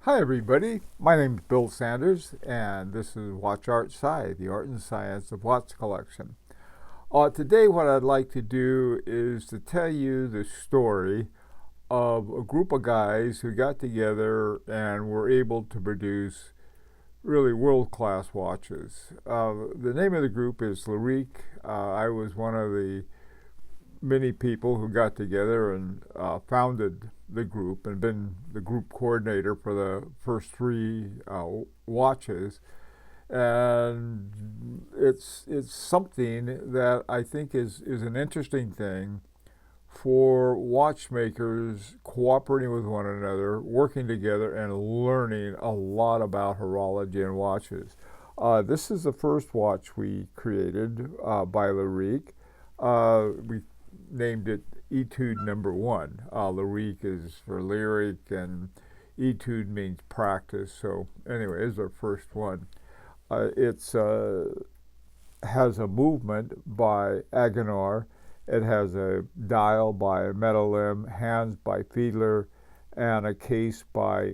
Hi, everybody. My name is Bill Sanders, and this is Watch Art Sci, the art and science of watch collection. Today, what I'd like to do is to tell you the story of a group of guys who got together and were able to produce really world-class watches. The name of the group is Lyrique. I was one of the many people who got together and founded the group and been the group coordinator for the first three watches. And it's something that I think is an interesting thing for watchmakers cooperating with one another, working together, and learning a lot about horology and watches. This is the first watch we created by Lyrique. We named it Etude Number One. Lyrique is for lyric, and Etude means practice. So anyway, it's our first one. It's has a movement by Agenor. It has a dial by Metalim, hands by Fiedler, and a case by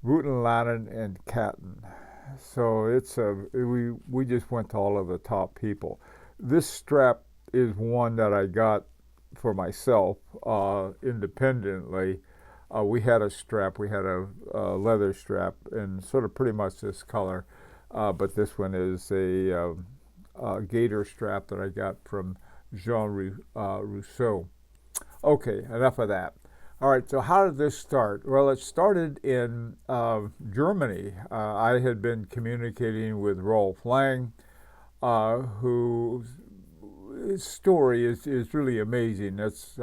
Rutenlanen and Catton. So it's we just went to all of the top people. This strap is one that I got for myself independently. We had a strap, we had a leather strap in sort of pretty much this color, but this one is a gator strap that I got from Jean Rousseau. Okay, enough of that. All right, so how did this start? Well, it started in Germany. I had been communicating with Rolf Lang, whose story is really amazing. There's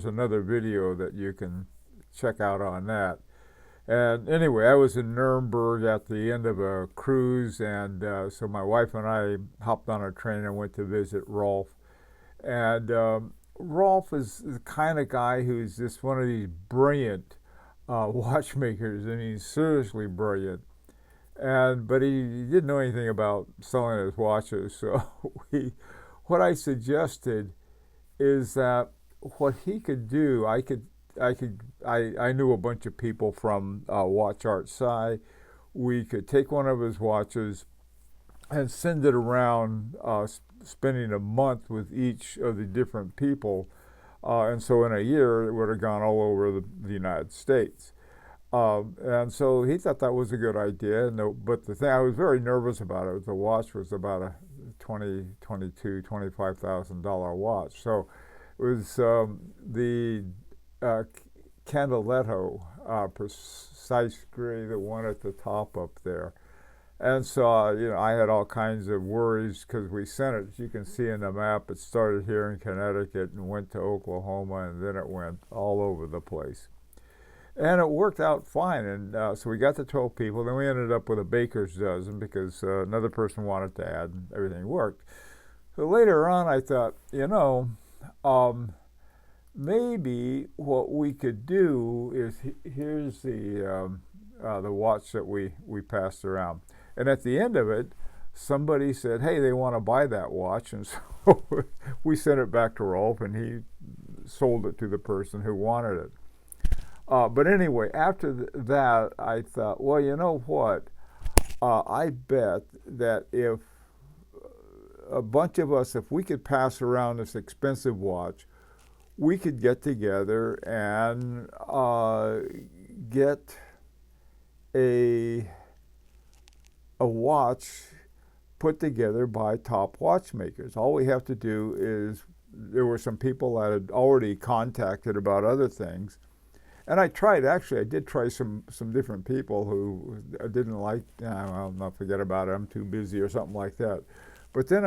another video that you can check out on that. And anyway, I was in Nuremberg at the end of a cruise, and so my wife and I hopped on a train and went to visit Rolf. And Rolf is the kind of guy who's just one of these brilliant watchmakers, and he's seriously brilliant. But he didn't know anything about selling his watches, so what I suggested is that what he could do, I knew a bunch of people from Watch Art Sci. We could take one of his watches and send it around, spending a month with each of the different people. And so in a year, it would have gone all over the United States. And so he thought that was a good idea. But the thing I was very nervous about it. The watch was about a $25,000 watch. So it was the Candiletto precise gray, the one at the top up there. And so, I had all kinds of worries because we sent it, as you can see in the map, it started here in Connecticut and went to Oklahoma, and then it went all over the place. And it worked out fine. And so we got to 12 people. Then we ended up with a baker's dozen because another person wanted to add, and everything worked. So later on, I thought, maybe what we could do is here's the watch that we passed around. And at the end of it, somebody said, hey, they want to buy that watch. And so we sent it back to Rolf, and he sold it to the person who wanted it. But anyway, after that, I thought, well, you know what? I bet that if a bunch of us, if we could pass around this expensive watch, we could get together and get a watch put together by top watchmakers. All we have to do is, there were some people that had already contacted about other things. And I did try some different people who didn't like, I'll not forget about it, I'm too busy or something like that. But then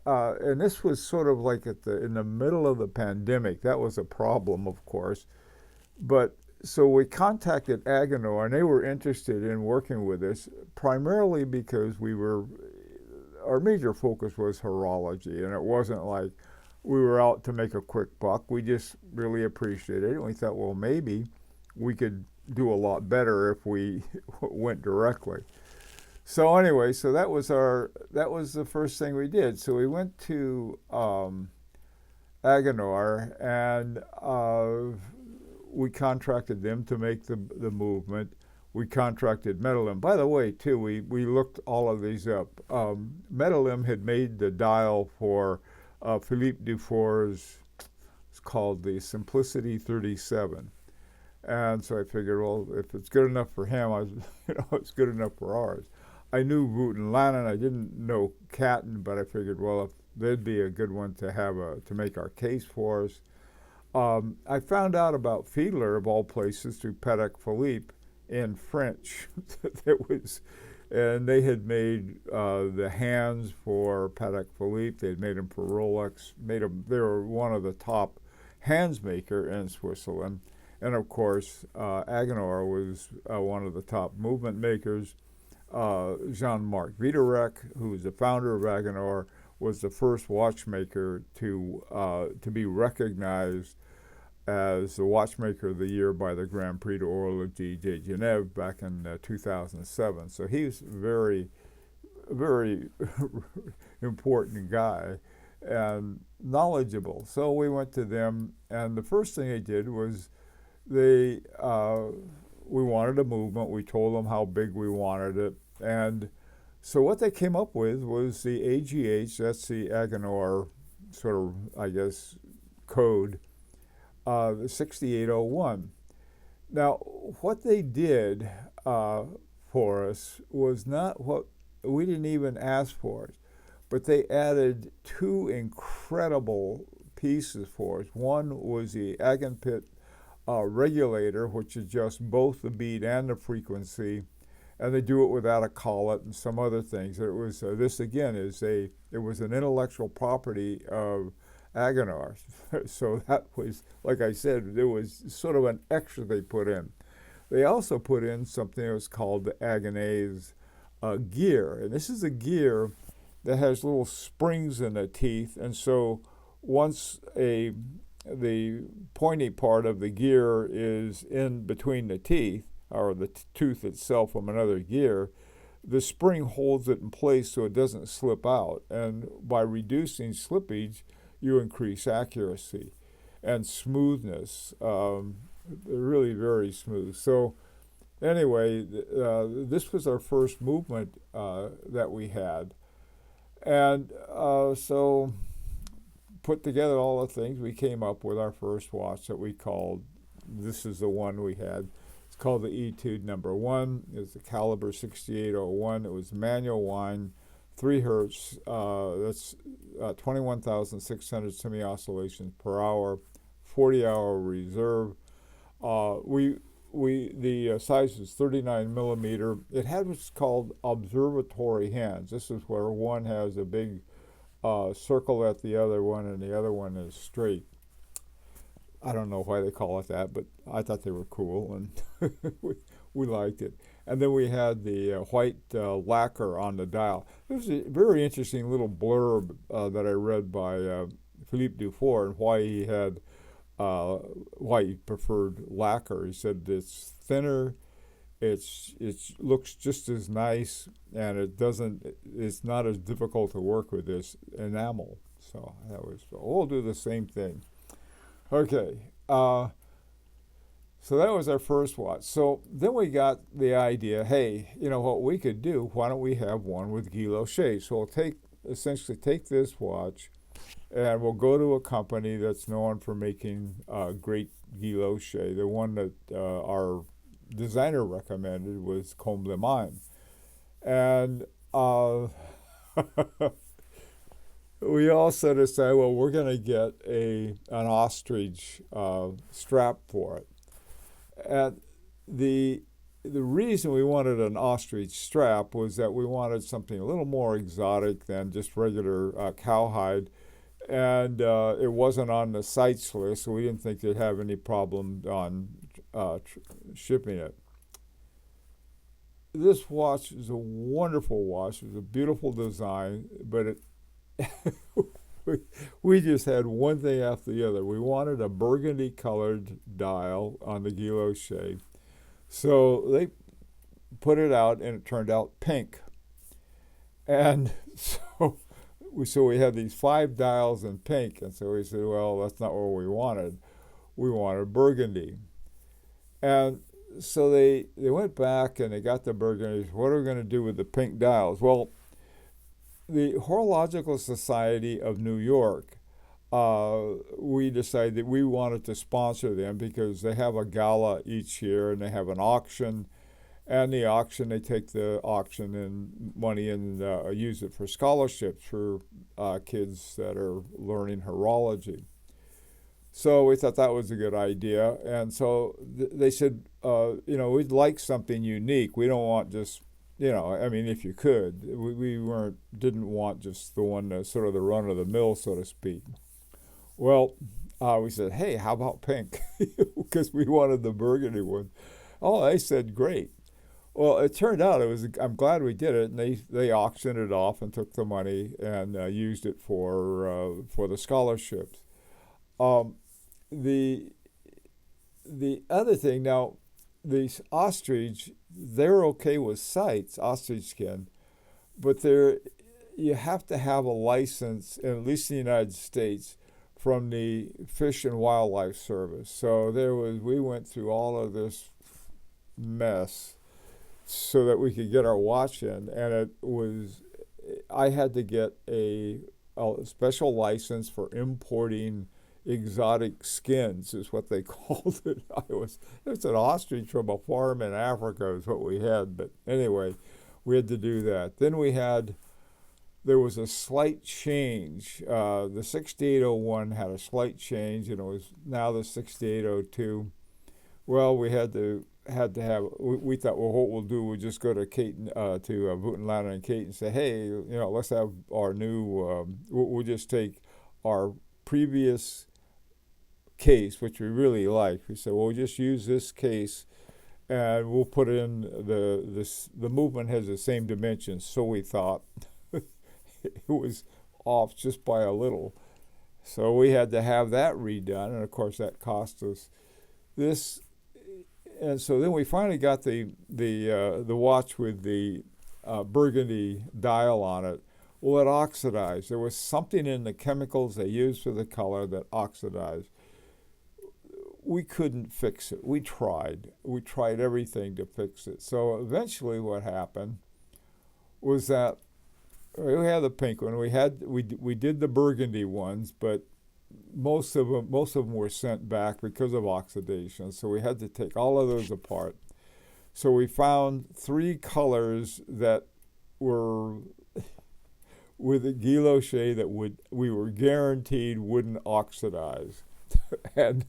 and this was sort of like in the middle of the pandemic. That was a problem, of course. But so we contacted Agenor, and they were interested in working with us, primarily because our major focus was horology, and it wasn't like we were out to make a quick buck. We just really appreciated it, and we thought, well, maybe we could do a lot better if we went directly. So anyway, so that was the first thing we did. So we went to Agenor, and we contracted them to make the movement. We contracted Metalim. By the way, too, we looked all of these up. Metalim had made the dial for Philippe Dufour's, it's called the Simplicity 37. And so I figured, well, if it's good enough for him, it's good enough for ours. I knew Root and Lannon. I didn't know Catton, but I figured, well, if they'd be a good one to have to make our case for us. I found out about Fiedler, of all places, through Patek Philippe in French. And they had made the hands for Patek Philippe. They had made them for Rolex. They were one of the top hands maker in Switzerland. And of course, Agenor was one of the top movement makers. Jean-Marc Viderec, who was the founder of Agenor, was the first watchmaker to be recognized as the Watchmaker of the Year by the Grand Prix d'Horlogerie de Genève back in 2007. So he's a very, very important guy and knowledgeable. So we went to them, and the first thing they did was we wanted a movement. We told them how big we wanted it. And so what they came up with was the AGH, that's the Agenor sort of, I guess, code, the 6801. Now, what they did for us was not what we didn't even ask for it, but they added two incredible pieces for us. One was the Agenpit regulator, which adjusts both the beat and the frequency, and they do it without a collet and some other things. It was this again it was an intellectual property of Agenor. So that was, like I said, there was sort of an extra they put in. They also put in something that was called the Agenais gear, and this is a gear that has little springs in the teeth, and so once the pointy part of the gear is in between the teeth, or the tooth itself from another gear, the spring holds it in place so it doesn't slip out. And by reducing slippage, you increase accuracy and smoothness. Really very smooth. So anyway, this was our first movement that we had. And so put together all the things, we came up with our first watch that we called, this is the one we had, it's called the Etude number 1. It's the caliber 6801. It was manual wind, 3 hertz, that's 21,600 semi-oscillations per hour, 40-hour reserve. The size was 39 millimeter. It had what's called observatory hands. This is where one has a big circle at the other one, and the other one is straight. I don't know why they call it that, but I thought they were cool, and we liked it. And then we had the white lacquer on the dial. There was a very interesting little blurb that I read by Philippe Dufour, and why he preferred lacquer. He said it's thinner, it looks just as nice, and it's not as difficult to work with this enamel. So we'll do the same thing. Okay, so that was our first watch. So then we got the idea, hey, you know what we could do, why don't we have one with guilloche? So we'll essentially take this watch, and we'll go to a company that's known for making great guilloche. The one that our designer recommended was Combe de Mine. And we all set aside, well, we're going to get an ostrich strap for it. And the reason we wanted an ostrich strap was that we wanted something a little more exotic than just regular cowhide. And it wasn't on the CITES list, so we didn't think they'd have any problem on shipping it. This watch is a wonderful watch. It's a beautiful design, but we just had one thing after the other. We wanted a burgundy-colored dial on the guilloche. So they put it out, and it turned out pink. And so we had these 5 dials in pink, and so we said, well, that's not what we wanted. We wanted burgundy. And so they went back and they got the burgundies. What are we going to do with the pink dials? Well, the Horological Society of New York, we decided that we wanted to sponsor them because they have a gala each year and they have an auction. And the auction, they take the auction and money and use it for scholarships for kids that are learning horology. So we thought that was a good idea. And so they said, we'd like something unique. We don't want just, I mean, if you could, we didn't want just the one that's sort of the run of the mill, so to speak. Well, we said, hey, how about pink? Because we wanted the burgundy one. Oh, they said, great. Well, it turned out I'm glad we did it, and they auctioned it off and took the money and used it for the scholarships. Um, the the other thing now, these ostrich, they're okay with sights, ostrich skin, but you have to have a license, at least in the United States, from the Fish and Wildlife Service. So we went through all of this mess so that we could get our watch in, and I had to get a special license for importing exotic skins, is what they called it. It's an ostrich from a farm in Africa is what we had, but anyway, we had to do that. Then there was a slight change. The 6801 had a slight change, and it was now the 6802. Well, we had to have. We thought, well, what we'll do, we'll just go to Caton, to Voetenlander and Caton, and say, hey, let's have our new. We'll just take our previous case, which we really liked. We said, well, we'll just use this case, and we'll put in the movement has the same dimensions. So we thought it was off just by a little. So we had to have that redone, and of course that cost us this. And so then we finally got the watch with the burgundy dial on it. Well, it oxidized. There was something in the chemicals they used for the color that oxidized. We couldn't fix it. We tried. We tried everything to fix it. So eventually, what happened was that we had the pink one. We did the burgundy ones, but most of them were sent back because of oxidation. So we had to take all of those apart. So we found 3 colors that were with a guilloche that we were guaranteed wouldn't oxidize, and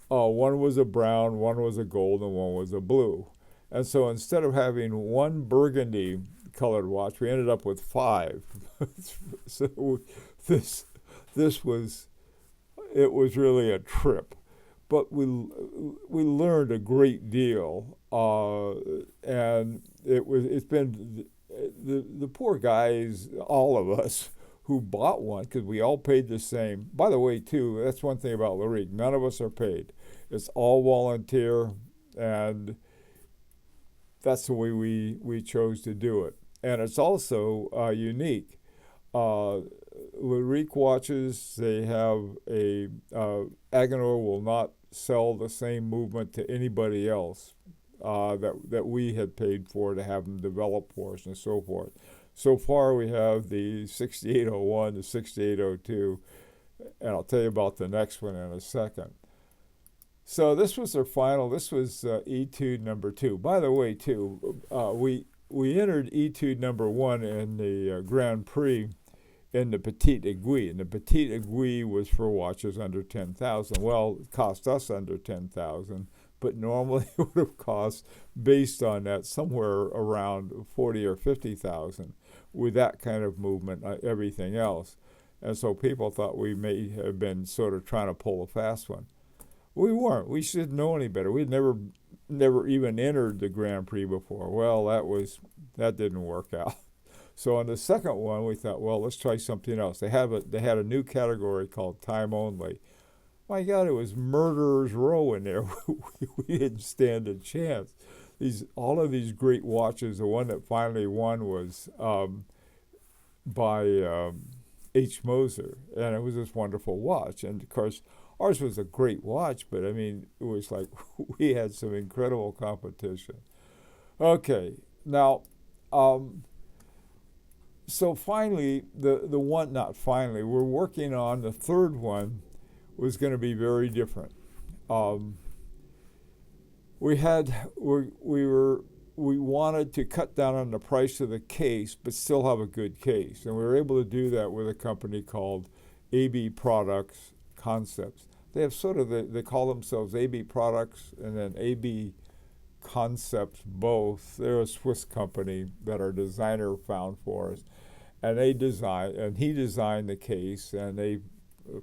one was a brown, one was a gold, and one was a blue. And so instead of having one burgundy colored watch, we ended up with 5. So this was really a trip, but we learned a great deal, and it's been the poor guys, all of us who bought one, because we all paid the same. By the way, too, that's one thing about Lyrique. None of us are paid. It's all volunteer, and that's the way we chose to do it. And it's also unique. Lyrique watches, they have Agenor will not sell the same movement to anybody else that we had paid for to have them develop for us and so forth. So far, we have the 6801, the 6802, and I'll tell you about the next one in a second. So this was this was Etude number 2. By the way, too, we entered Etude number 1 in the Grand Prix in the Petite Aiguille, and the Petite Aiguille was for watches under 10,000. Well, it cost us under 10,000, but normally it would have cost, based on that, somewhere around 40 or 50,000 with that kind of movement, everything else. And so people thought we may have been sort of trying to pull a fast one. We weren't. We should know any better. We'd never even entered the Grand Prix before. Well, that didn't work out. So on the second one, we thought, well, let's try something else. They had a new category called time only. My God, it was murderer's row in there. We didn't stand a chance. All of these great watches. The one that finally won was by H. Moser, and it was this wonderful watch. And of course, Ours was a great watch, but I mean, it was like we had some incredible competition. Okay, now, um, so finally, the one, not finally, we're working on the third one was going to be very different. Um, we had we wanted to cut down on the price of the case, but still have a good case, and we were able to do that with a company called AB Products Concepts. They have sort of they call themselves AB Products and then AB Concepts both. They're a Swiss company that our designer found for us, and he designed the case, and they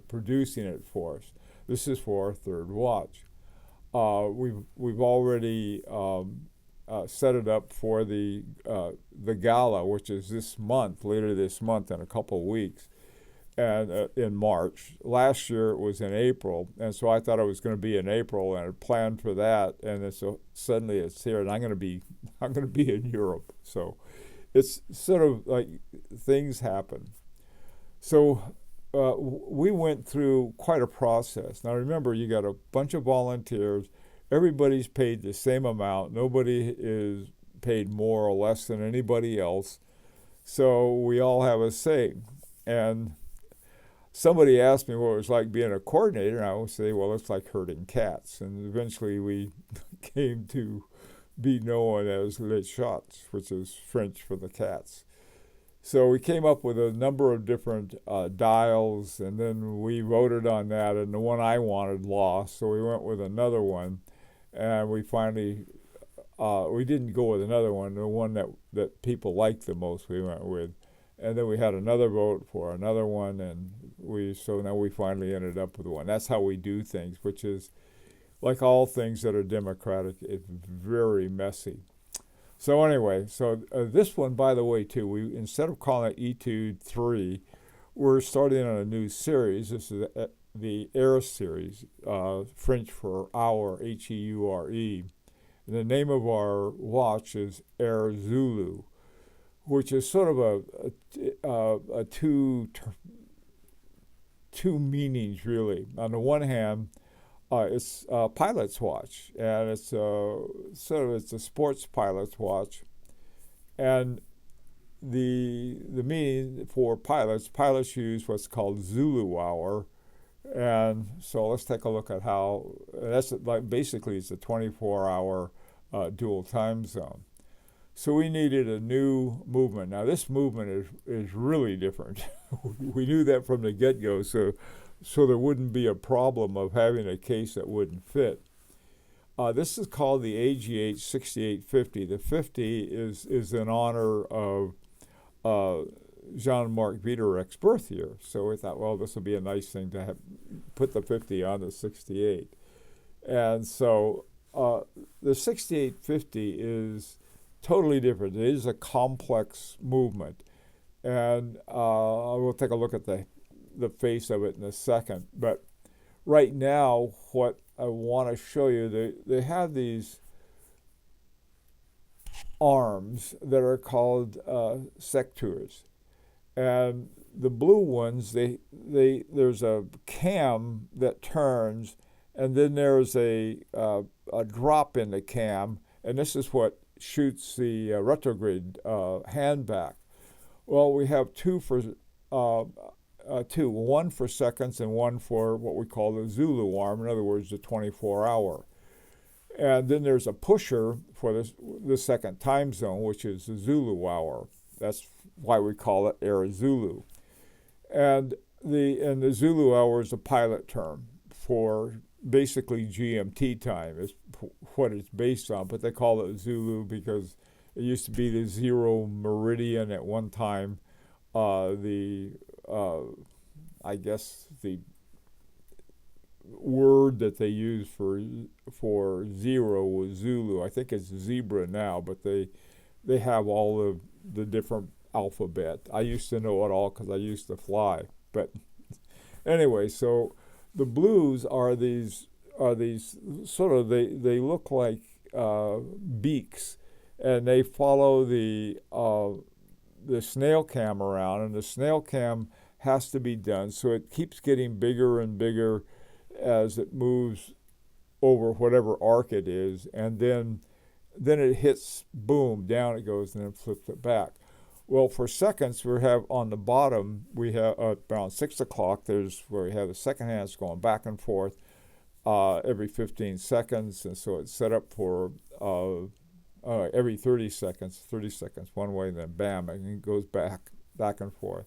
producing it for us. This is for our third watch. We've already set it up for the gala, which is this month, later this month, in a couple of weeks, and in March. Last year it was in April, and so I thought it was going to be in April, and I planned for that, and then so suddenly it's here, and I'm going to be in Europe. So it's sort of like things happen. So we went through quite a process. Now remember, you got a bunch of volunteers. Everybody's paid the same amount. Nobody is paid more or less than anybody else. So we all have a say. And somebody asked me what it was like being a coordinator, and I would say, well, it's like herding cats. And eventually we came to be known as les chats, which is French for the cats. So we came up with a number of different dials, and then we voted on that, and the one I wanted lost, so we went with another one, and we finally, we didn't go with another one, the one that people liked the most we went with. And then we had another vote for another one, and so now we finally ended up with one. That's how we do things, which is, like all things that are democratic, it's very messy. So anyway, this one, by the way, too, we instead of calling it Etude 3, we're starting on a new series. This is the Air series, French for hour, Heure. And the name of our watch is Air Zulu, which is sort of a two meanings, really. On the one hand, it's a pilot's watch, and it's a sports pilot's watch, and the meaning for pilots use what's called Zulu hour, and so let's take a look at how that's like basically it's a 24-hour dual time zone. So we needed a new movement. Now this movement is really different. We knew that from the get-go, so there wouldn't be a problem of having a case that wouldn't fit. This is called the AGH 6850. The 50 is in honor of Jean-Marc Viterek's birth year. So we thought, well, this would be a nice thing to put the 50 on the 68. And so the 6850 is totally different. It is a complex movement. And we'll take a look at the face of it in a second. But right now, what I want to show you, they have these arms that are called secteurs. And the blue ones, there's a cam that turns, and then there's a drop in the cam, and this is what shoots the retrograde hand back. Well, we have two, one for seconds and one for what we call the Zulu arm, in other words, the 24-hour. And then there's a pusher for the second time zone, which is the Zulu hour. That's why we call it Air Zulu. And the Zulu hour is a pilot term for basically GMT time is what it's based on, but they call it Zulu because it used to be the zero meridian at one time. I guess the word that they use for zero was Zulu. I think it's zebra now, but they have all of the different alphabet. I used to know it all because I used to fly. But anyway, so the blues are these sort of they look like beaks, and they follow the snail cam around, and the snail cam has to be done, so it keeps getting bigger and bigger, as it moves over whatever arc it is, and then it hits, boom, down it goes, and then flips it back. Well, for seconds, we have on the bottom, we have around 6 o'clock, there's where we have the second hands going back and forth every 15 seconds, and so it's set up for every 30 seconds one way, and then bam, and it goes back and forth.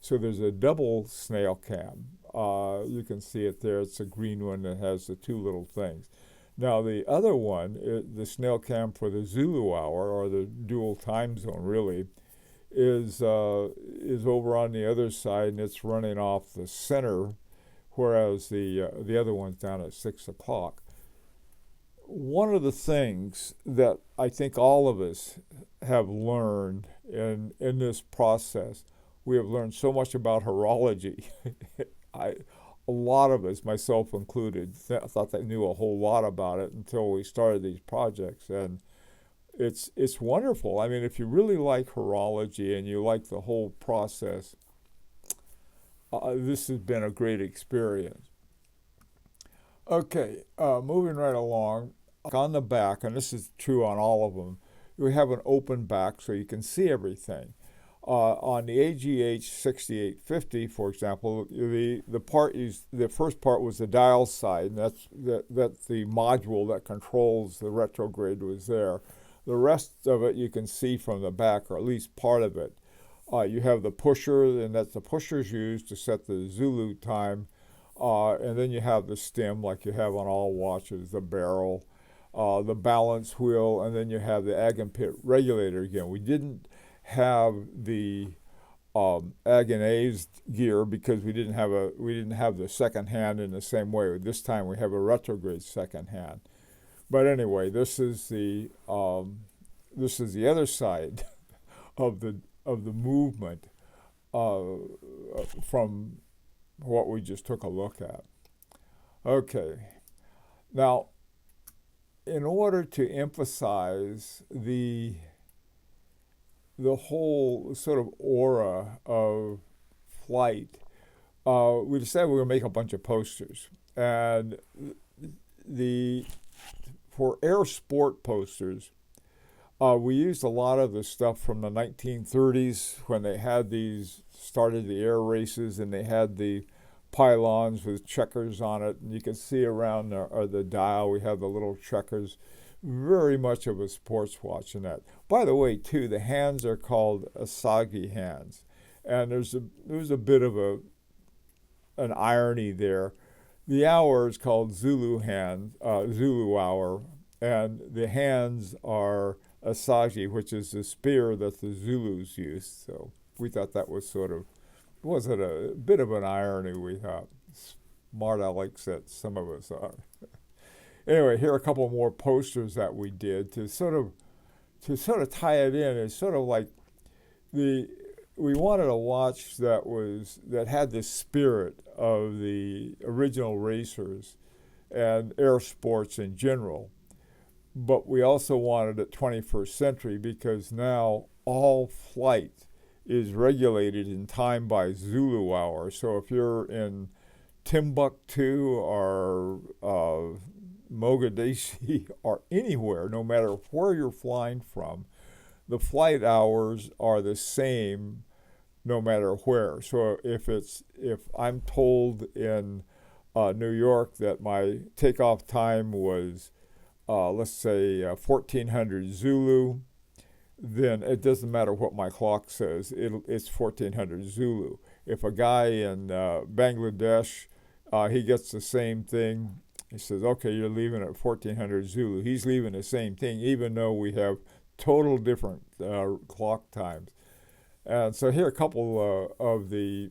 So there's a double snail cam. You can see it there. It's a green one that has the two little things. Now the other one, the snail cam for the Zulu hour, or the dual time zone really, is over on the other side, and it's running off the center, whereas the other one's down at 6 o'clock. One of the things that I think all of us have learned in this process, we have learned so much about horology. A lot of us, myself included, thought they knew a whole lot about it until we started these projects, and it's wonderful. I mean, if you really like horology and you like the whole process, this has been a great experience. Okay, moving right along. On the back, and this is true on all of them, we have an open back so you can see everything. On the AGH 6850, for example, the first part was the dial side, and that's the module that controls the retrograde was there. The rest of it you can see from the back, or at least part of it. You have the pusher, and that's the pusher's used to set the Zulu time, and then you have the stem, like you have on all watches, the barrel, the balance wheel, and then you have the ag and pit regulator again. We didn't have the Agonase gear because we didn't have the second hand in the same way. This time we have a retrograde second hand. But anyway, this is the other side of the movement from what we just took a look at. Okay, now in order to emphasize the whole sort of aura of flight, we decided we were going to make a bunch of posters. And for air sport posters, we used a lot of the stuff from the 1930s when they had started the air races, and they had the pylons with checkers on it. And you can see around the dial, we have the little checkers. Very much of a sports watch in that. By the way, too, the hands are called Asagi hands, and there's a bit of an irony there. The hour is called Zulu hour, and the hands are Asagi, which is the spear that the Zulus used. So we thought that was wasn't a bit of an irony, we thought. Smart Alex that some of us are. Anyway, here are a couple more posters that we did to sort of tie it in. It's sort of like we wanted a watch that had the spirit of the original racers and air sports in general. But we also wanted it 21st century because now all flight is regulated in time by Zulu hour. So if you're in Timbuktu or Mogadishu or anywhere, no matter where you're flying from, the flight hours are the same no matter where. So if I'm told in New York that my takeoff time was let's say 1400 Zulu, then it doesn't matter what my clock says, it's 1400 Zulu. If a guy in Bangladesh, he gets the same thing, he says, okay, you're leaving at 1400 Zulu. He's leaving the same thing, even though we have total different clock times. And so here are a couple of the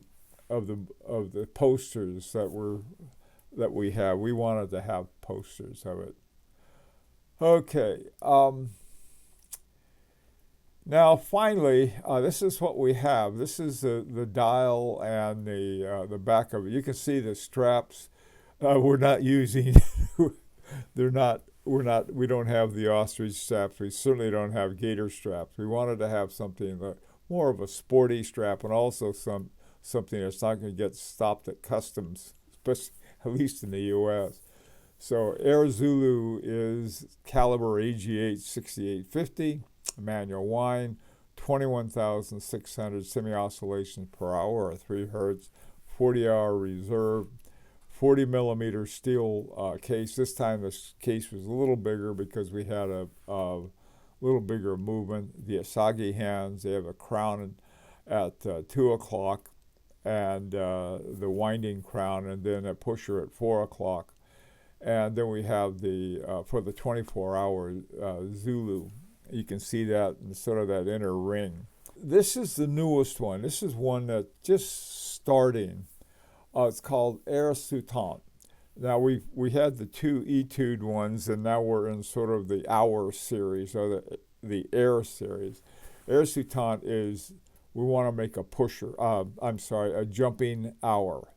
posters that we have. We wanted to have posters of it. Okay. Now, finally, this is what we have. This is the dial and the back of it. You can see the straps. We're not using. We don't have the ostrich straps. We certainly don't have gator straps. We wanted to have something more of a sporty strap, and also something that's not going to get stopped at customs, at least in the U.S. So Air Zulu is caliber AGH 6850, manual whine, 21,600 semi-oscillations per hour or 3 hertz, 40-hour reserve, 40 millimeter steel case. This time the case was a little bigger because we had a little bigger movement. The Asagi hands, they have a crown at 2 o'clock and the winding crown, and then a pusher at 4 o'clock. And then we have the, for the 24-hour Zulu. You can see that in sort of that inner ring. This is the newest one. This is one that's just starting. It's called Air Soutant. Now we had the 2 Etude ones, and now we're in sort of the Hour series, or the Air series. Air Soutant is, we want to make a pusher, a jumping hour.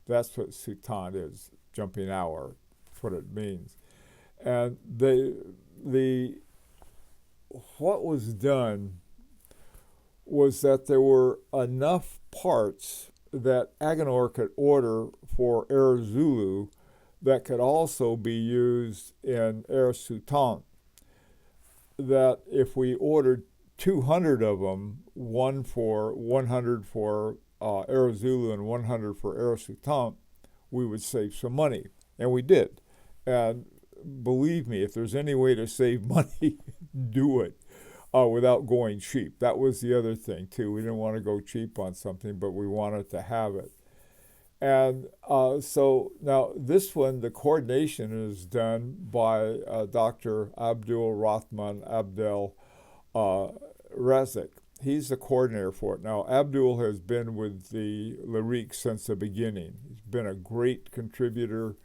That's what Soutant is, jumping hour. That's what it means. And what was done was that there were enough parts that Agenor could order for Air Zulu that could also be used in Air Soutant, that if we ordered 200 of them, 100 for Air Zulu and 100 for Air Soutant, we would save some money. And we did. And believe me, if there's any way to save money, do it without going cheap. That was the other thing, too. We didn't want to go cheap on something, but we wanted to have it. And so now this one, the coordination is done by Dr. Abdul Rahman Abdel Razik. He's the coordinator for it. Now, Abdul has been with the Lyrique since the beginning. He's been a great contributor,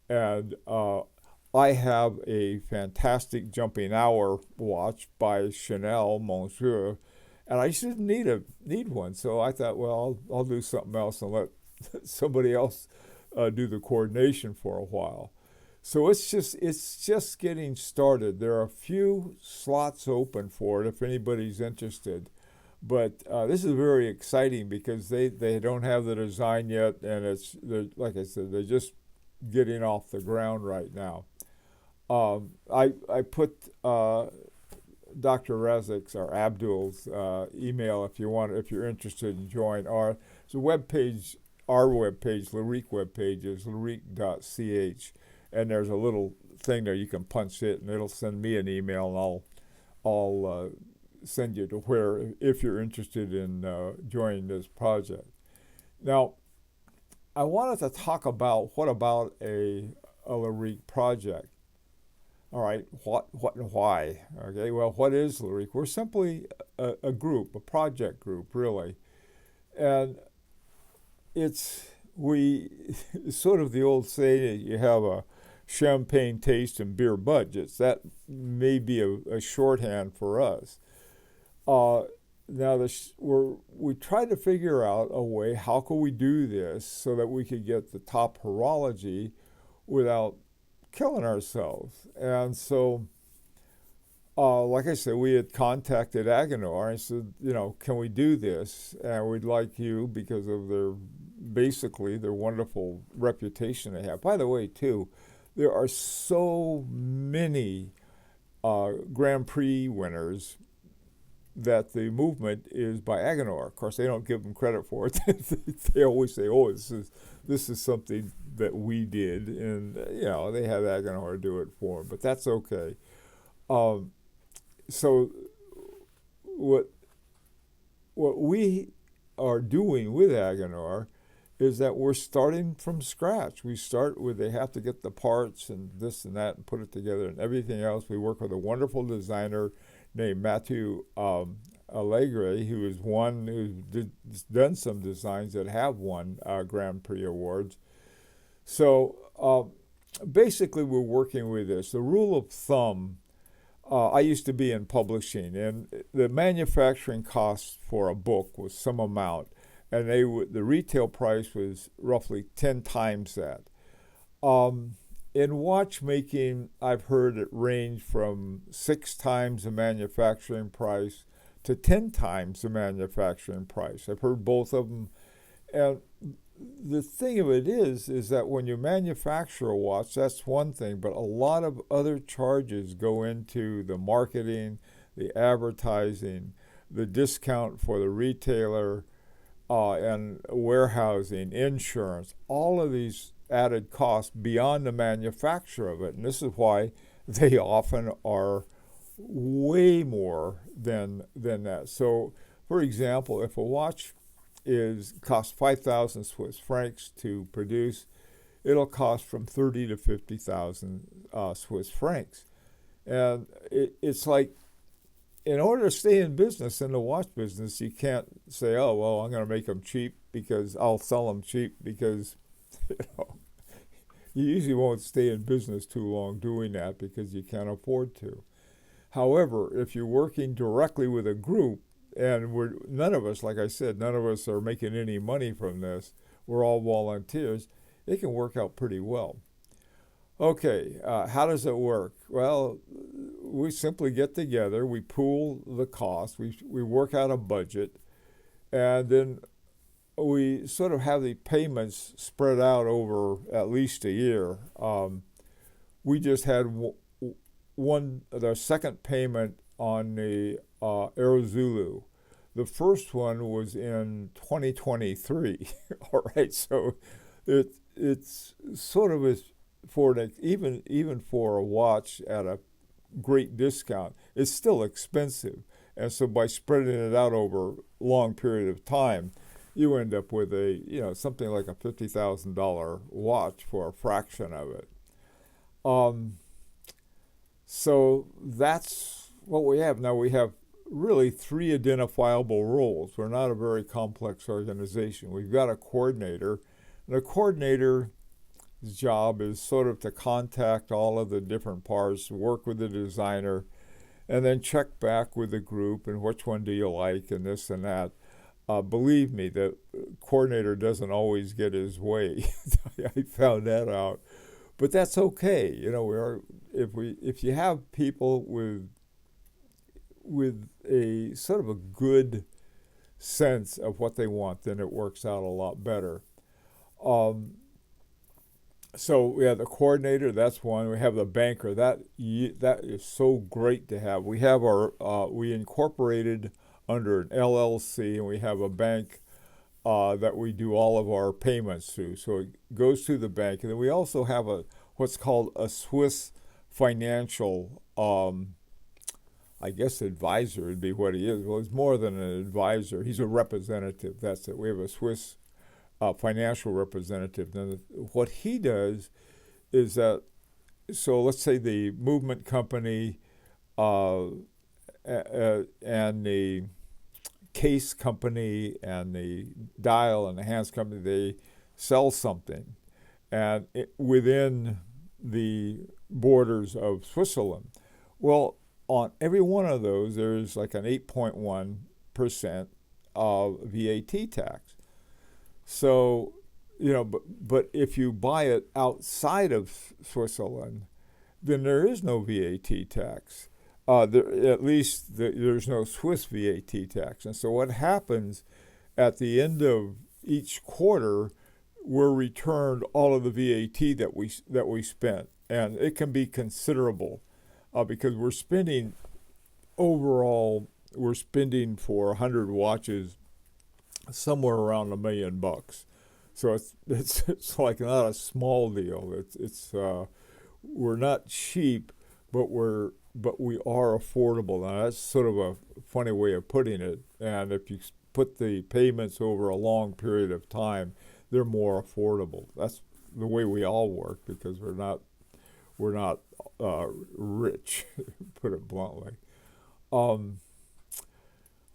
and I have a fantastic jumping hour watch by Chanel Monsieur, and I just didn't need one. So I thought, well, I'll do something else and let somebody else do the coordination for a while. So it's just getting started. There are a few slots open for it if anybody's interested. But this is very exciting because they don't have the design yet, and like I said, they're just getting off the ground right now. I put Dr. Razik's or Abdul's email if you're interested in join. Our webpage, Lyrique webpage is lyrique.ch, and there's a little thing there you can punch it, and it'll send me an email, and I'll send you to where if you're interested in joining this project. Now, I wanted to talk about what about a Lyrique project. All right, what and why? Okay, well, what is Lyrique? We're simply a group, a project group, really. And it's sort of the old saying, you have a champagne taste and beer budgets. That may be a shorthand for us. Now, we tried to figure out a way, how could we do this so that we could get the top horology without killing ourselves. And so, like I said, we had contacted Agenor and said, can we do this? And we'd like you, because of their wonderful reputation they have. By the way, too, there are so many Grand Prix winners that the movement is by Agenor. Of course, they don't give them credit for it. They always say, "Oh, this is something that we did," and they have Agenor do it for them. But that's okay. So what we are doing with Agenor is that we're starting from scratch. We start with, they have to get the parts and this and that and put it together and everything else. We work with a wonderful designer named Matthew Allegre, who's done some designs that have won Grand Prix awards. So basically, we're working with this. The rule of thumb, I used to be in publishing, and the manufacturing cost for a book was some amount, and the retail price was roughly 10 times that. In watchmaking, I've heard it range from 6 times the manufacturing price to 10 times the manufacturing price. I've heard both of them. And the thing of it is that when you manufacture a watch, that's one thing, but a lot of other charges go into the marketing, the advertising, the discount for the retailer, and warehousing, insurance, all of these added costs beyond the manufacture of it. And this is why they often are way more than that. So, for example, if a watch is costs 5,000 Swiss francs to produce, it'll cost from 30 to 50,000 Swiss francs. And it's like, in order to stay in business, in the watch business, you can't say, oh, well, I'm going to make them cheap because I'll sell them cheap because, you know, you usually won't stay in business too long doing that because you can't afford to. However, if you're working directly with a group, and none of us, like I said, none of us are making any money from this, we're all volunteers, it can work out pretty well. Okay, how does it work? Well, we simply get together, we pool the costs, we work out a budget, and then we sort of have the payments spread out over at least a year. We just had the second payment on the Aerozulu. The first one was in 2023. All right, so it's sort of even for a watch at a great discount, it's still expensive. And so by spreading it out over a long period of time, you end up with something like a $50,000 watch for a fraction of it. So that's what we have. Now we have really three identifiable roles. We're not a very complex organization. We've got a coordinator. And the coordinator's job is sort of to contact all of the different parts, work with the designer, and then check back with the group and which one do you like and this and that. Believe me, the coordinator doesn't always get his way. I found that out. But that's okay. If you have people with a sort of a good sense of what they want, then it works out a lot better. So we have the coordinator, that's one. We have the banker. That is so great to have. We have we incorporated under an LLC, and we have a bank that we do all of our payments through. So it goes through the bank, and then we also have what's called a Swiss financial, I guess advisor would be what he is. Well, he's more than an advisor. He's a representative. That's it. We have a Swiss financial representative. Then what he does is that, so let's say the movement company and the case company and the dial and the hands company, they sell something. And within the borders of Switzerland, well, on every one of those, there's like an 8.1% of VAT tax. So, but if you buy it outside of Switzerland, then there is no VAT tax. At least there's no Swiss VAT tax. And so what happens at the end of each quarter, we're returned all of the VAT that we spent, and it can be considerable because we're spending for 100 watches somewhere around $1 million. So it's like not a small deal. We're not cheap, but we are affordable. Now that's sort of a funny way of putting it. And if you put the payments over a long period of time, they're more affordable. That's the way we all work because we're not rich, put it bluntly.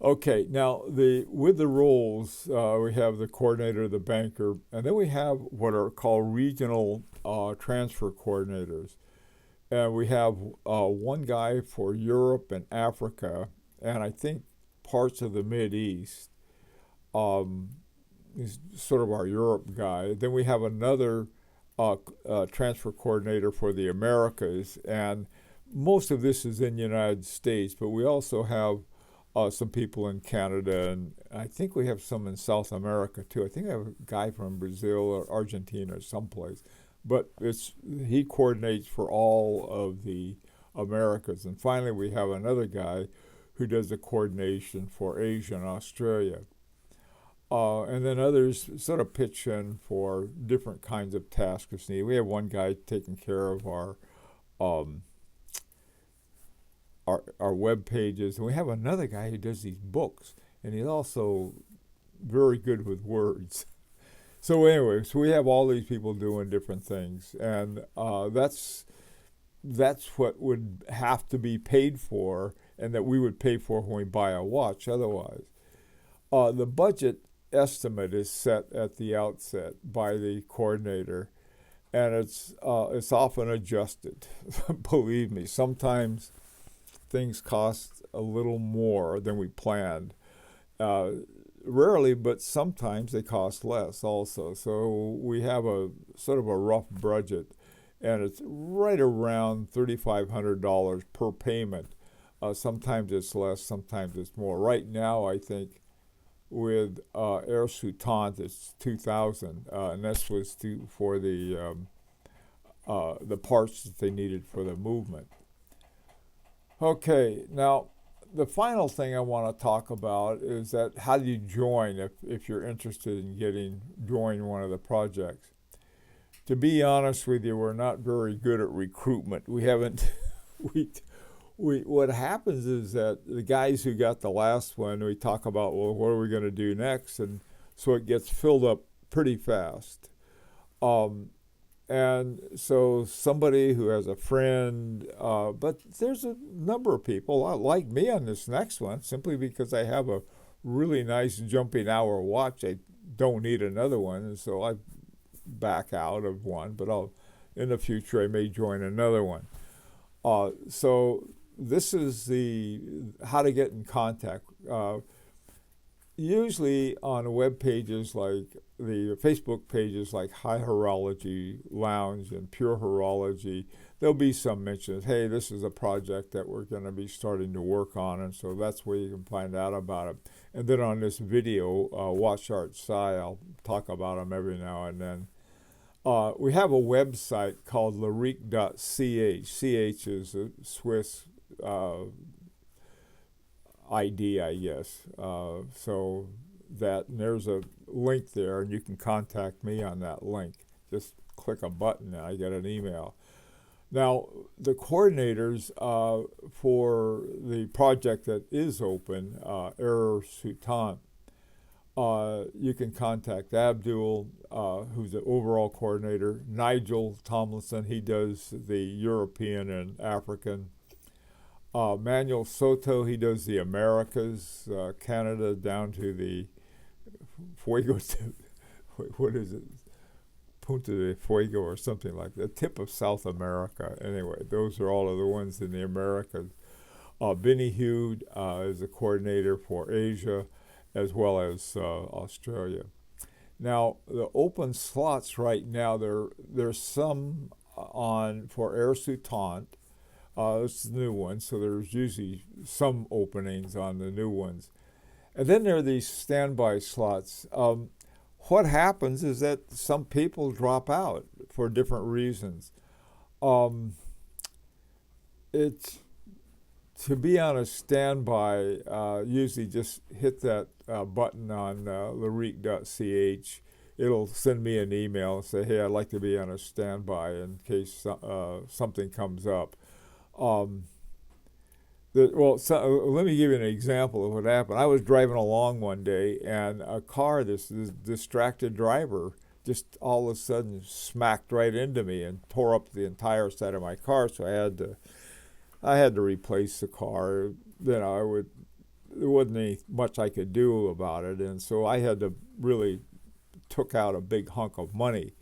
Okay, now with the roles, we have the coordinator, the banker, and then we have what are called regional transfer coordinators. And we have one guy for Europe and Africa, and I think parts of the Mideast. He's sort of our Europe guy. Then we have another transfer coordinator for the Americas, and most of this is in the United States, but we also have some people in Canada, and I think we have some in South America too. I think I have a guy from Brazil or Argentina or someplace. But he coordinates for all of the Americas. And finally, we have another guy who does the coordination for Asia and Australia. And then others sort of pitch in for different kinds of tasks as needed. We have one guy taking care of um, our web pages, and we have another guy who does these books, and he's also very good with words. So anyway, so we have all these people doing different things, and that's what would have to be paid for, and that we would pay for when we buy a watch. Otherwise, the budget estimate is set at the outset by the coordinator, and it's often adjusted. Believe me, sometimes things cost a little more than we planned. Rarely, but sometimes they cost less also. So we have a sort of a rough budget, and it's right around $3,500 per payment. Sometimes it's less, sometimes it's more. Right now, I think with Air Soutant, it's $2,000, and this was for the parts that they needed for the movement. Okay, now the final thing I want to talk about is that how do you join if you're interested in join one of the projects. To be honest with you, we're not very good at recruitment. We haven't we what happens is that the guys who got the last one, we talk about, well, what are we going to do next? And so it gets filled up pretty fast. And so somebody who has a friend, but there's a number of people like me on this next one, simply because I have a really nice jumping hour watch. I don't need another one, and so I back out of one, but in the future I may join another one. So this is how to get in contact. Usually on web pages like the Facebook pages like High Horology Lounge and Pure Horology, there'll be some mentions, hey, this is a project that we're going to be starting to work on, and so that's where you can find out about it. And then on this video, Watch Art Sci, I'll talk about them every now and then. We have a website called Lyrique.ch. CH is a Swiss ID, I guess. So and there's a link there, and you can contact me on that link. Just click a button, and I get an email. Now, the coordinators for the project that is open, Air Soutant, you can contact Abdul, who's the overall coordinator. Nigel Tomlinson, he does the European and African. Manuel Soto, he does the Americas, Canada down to the Fuego, what is it? Punta de Fuego or something like that, the tip of South America. Anyway, those are all of the ones in the Americas. Benny Hude is the coordinator for Asia as well as Australia. Now, the open slots right now, there's some on for Air Soutant. This is the new one, so there's usually some openings on the new ones. And then there are these standby slots. What happens is that some people drop out for different reasons. It's to be on a standby, usually just hit that button on Lyrique.ch. It'll send me an email and say, hey, I'd like to be on a standby in case something comes up. Let me give you an example of what happened. I was driving along one day, and a car, this distracted driver, just all of a sudden smacked right into me and tore up the entire side of my car. So I had to replace the car. There wasn't much I could do about it, and so I had to really took out a big hunk of money.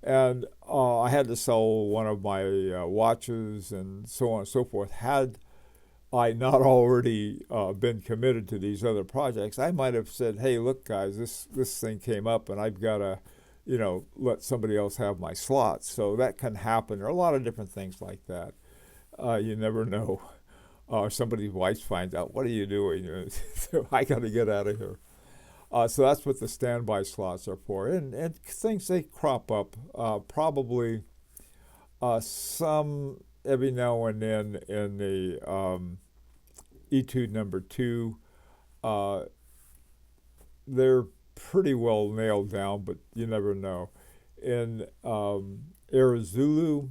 And I had to sell one of my watches and so on and so forth. Had I not already been committed to these other projects, I might have said, hey, look, guys, this thing came up, and I've got to, let somebody else have my slots. So that can happen. There are a lot of different things like that. You never know. Somebody's wife finds out, what are you doing? So I got to get out of here. So that's what the standby slots are for. And things, they crop up. Probably some every now and then in the etude number 2. Uh, they're pretty well nailed down, but you never know. In Arizulu,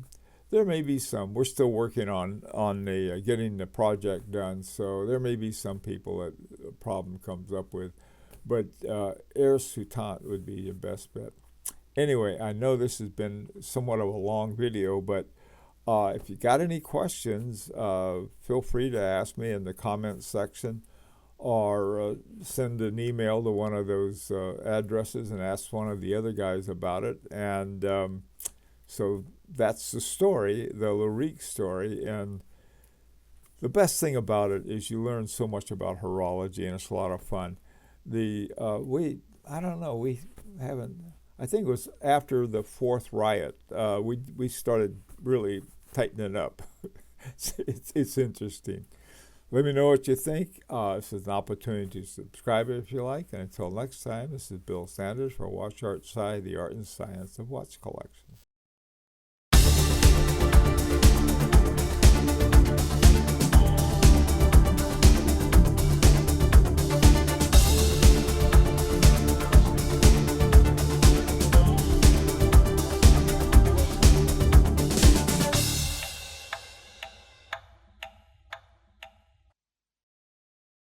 there may be some. We're still working on the getting the project done, so there may be some people that a problem comes up with. But Air Sutant would be your best bet. Anyway, I know this has been somewhat of a long video, but if you got any questions, feel free to ask me in the comments section, or send an email to one of those addresses and ask one of the other guys about it. And so that's the story, the Lyrique story. And the best thing about it is you learn so much about horology, and it's a lot of fun. I don't know, we haven't, I think it was after the 4th riot, we started really tightening up. It's interesting. Let me know what you think. This is an opportunity to subscribe if you like. And until next time, this is Bill Sanders for Watch Art Sci, the art and science of watch collection.